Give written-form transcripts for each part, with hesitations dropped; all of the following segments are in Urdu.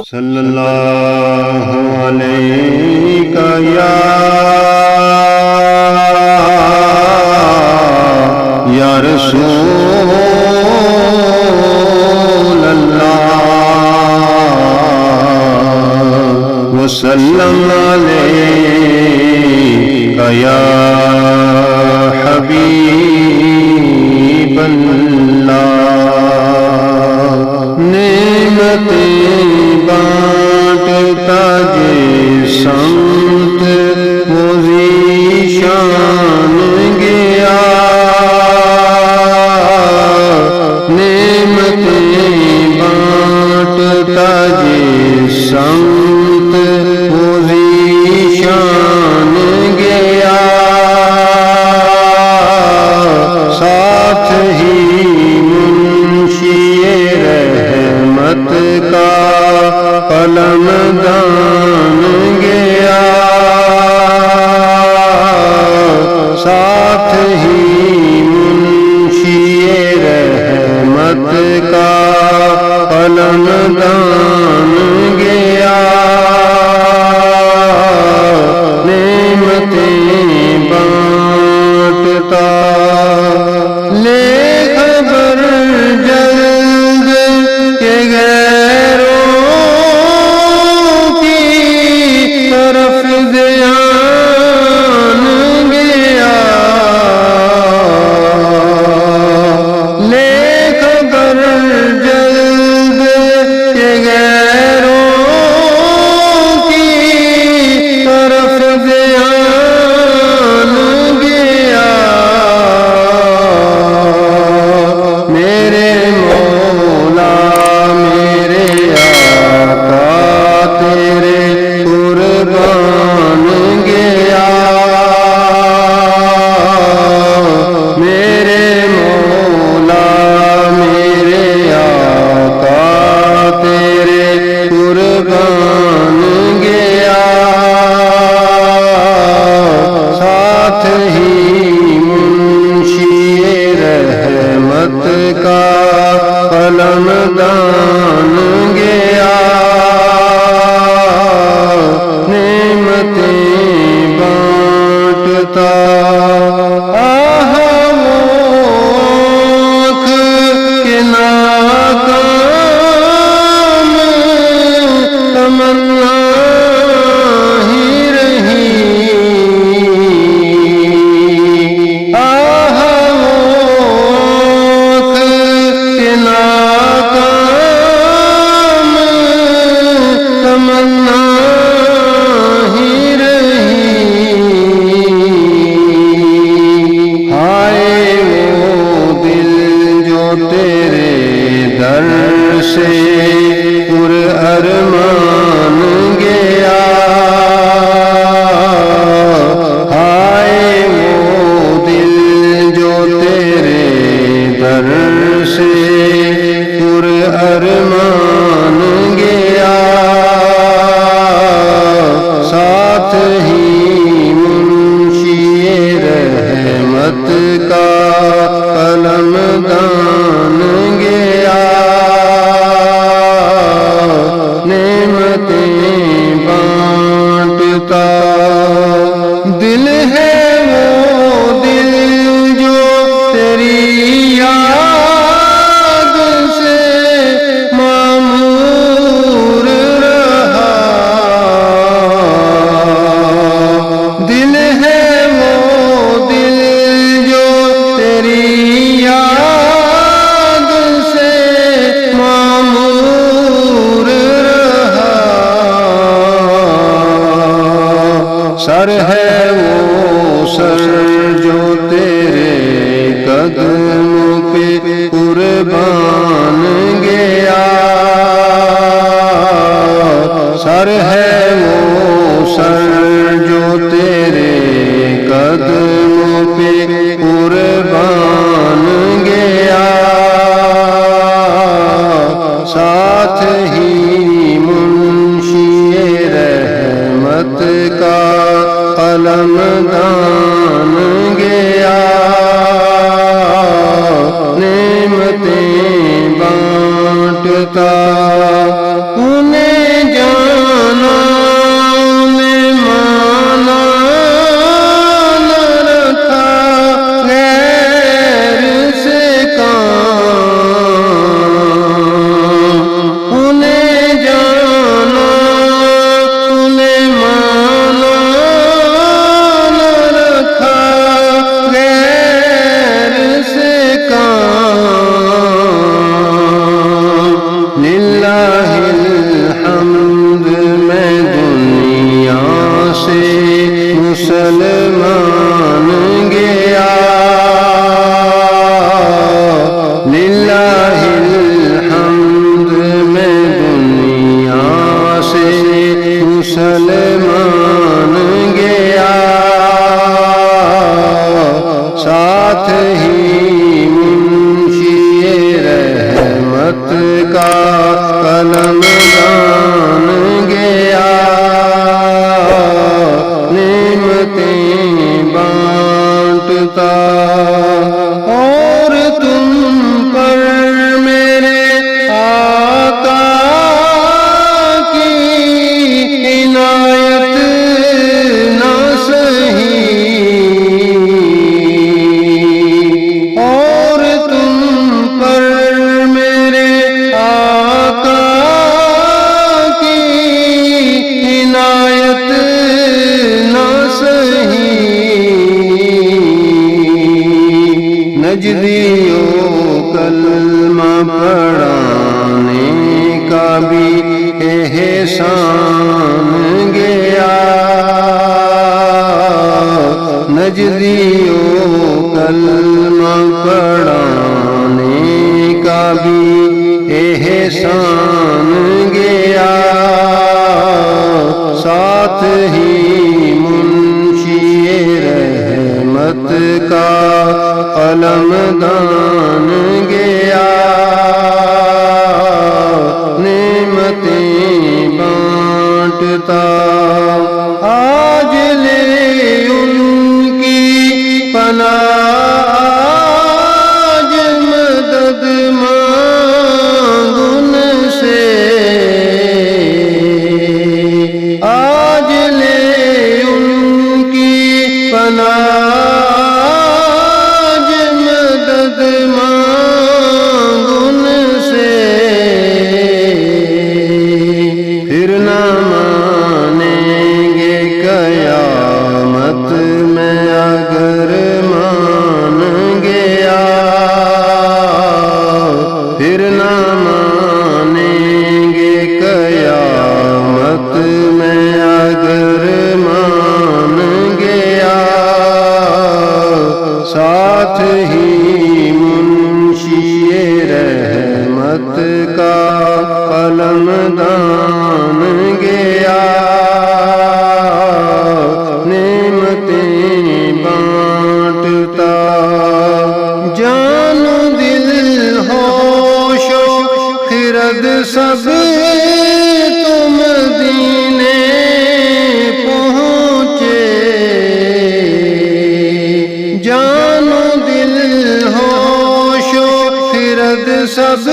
صلی اللہ علیہ یا رسول اللہ وسلم علیہ یا حبیب اللہ نعمتیں بانٹتا جس سمت وہ ذیشان گیا نعمتیں بانٹتا جس سمت وہ ذیشان گیا ساتھ ہی منشی رحمت کا قلم دان گیا ساتھ ہی منشی رحمت کا قلم دان گیا نعمتیں بانٹتا لے خبر جلد کہ غیروں کی طرف دھیان گیا لے خبر جلد کہ غیروں کی طرف دھیان گیا میرے مولا میرے آقا تیرے قربان گیا میرے مولا میرے آقا تیرے قربان گیا ساتھ ہی منشی رحمت کا قلم دان گیا نعمتیں بانٹتا آہ آنکھ کے ناکام تمنا ہی رہی آہ آنکھ کے ناکام تمنا ہی رہی ہائے وہ دل جو تیرے در سے پر ارمان گیا ہائے وہ دل جو تیرے در سے پر ارمان گیا ساتھ ہی منشی رحمت کا قلم دان گیا نعمتیں بانٹتا دل ہے وہ دل جو تیری یاد سے معمور رہا دل ہے وہ دل جو تیری یاد سے معمور رہا سر ہے وہ سر جو تیرے قدموں پہ قربان گیا سر ہے وہ سر جو تیرے قدموں پہ قربان گیا ساتھ ہی منشی رحمت کا قلم دان گیا نعمتیں پڑھانے کا بھی احسان گیا، نجدیوں کلمہ پڑھانے کا بھی احسان گیا، ساتھ ہی منشی رحمت کا علمدان گیا، نعمتیں بانٹتا آج لے ان کی پناہ، آج مدد مانگ ان سے، آج لے ان کی پناہ، آج مدد مانگ ان سے، پھر نہ مانیں گے قیامت میں اگر مان گیا، پھر نہ مانیں گے قیامت میں اگر مان گیا، ساتھ ہی منشی رحمت کا علمدان گیا، نعمتیں بانٹتا، جان دل ہوش و خرد سب تم دینے پہنچے، جان دل ہوش و خرد سب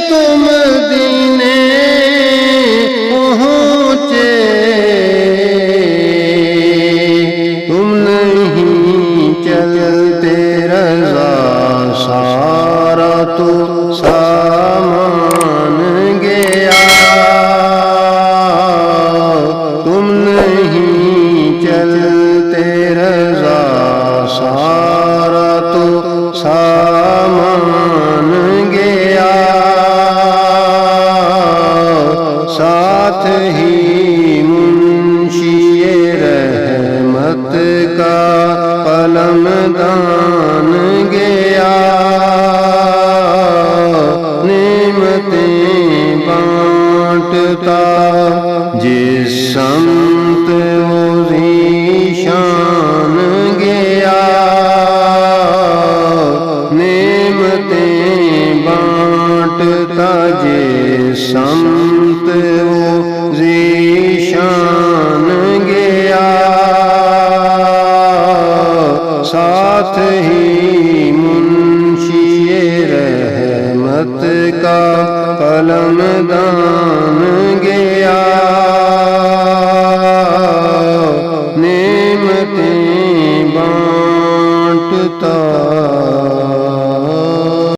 تم دینے پہنچے، تم نہیں چلتے رضا سارا تو سامان گیا، تم نہیں چلتے رضا سارا تو سامان گیا، ساتھ ہی منشی رحمت کا علمدان گیا، نعمتیں بانٹتا، جس سمت وہ ذیشان گیا، نعمتیں بانٹتا، جس سمت وہ ذیشان گیا، ساتھ ہی منشی رحمت کا علمدان گیا، نعمتیں